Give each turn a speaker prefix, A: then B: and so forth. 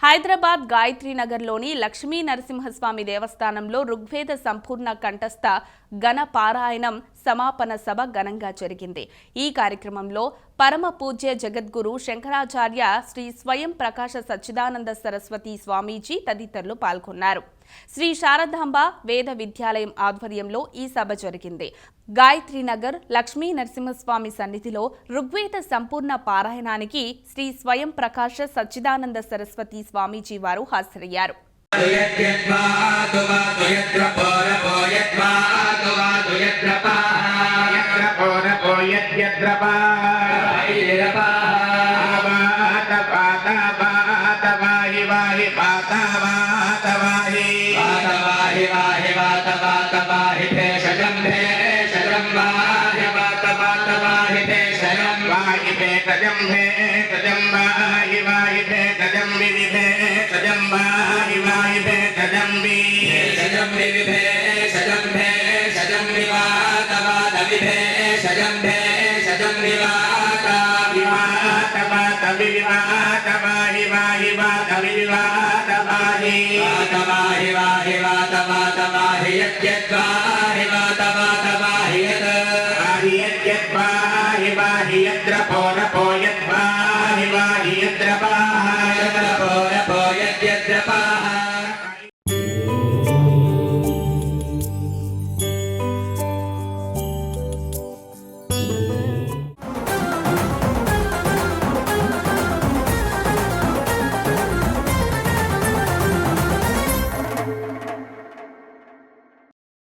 A: హైదరాబాద్ గాయత్రి నగర్లోని లక్ష్మీ నరసింహస్వామి దేవస్థానంలో ఋగ్వేద సంపూర్ణ కంఠస్థ గణ పారాయణం సమాపన సభ ఘనంగా జరిగింది. ఈ కార్యక్రమంలో పరమ పూజ్య జగద్గురు శంకరాచార్య శ్రీ స్వయం ప్రకాశ సచ్చిదానంద సరస్వతి స్వామీజీ తదితరులు పాల్గొన్నారు. శ్రీ శారదాంబ వేద విద్యాలయం ఆధ్వర్యంలో ఈ సభ జరిగింది. గాయత్రి నగర్ లక్ష్మీ నరసింహస్వామి సన్నిధిలో ఋగ్వేద సంపూర్ణ పారాయణానికి శ్రీ స్వయం ప్రకాశ సచ్చిదానంద సరస్వతి స్వామీజీ వారు హాజరయ్యారు.
B: Pora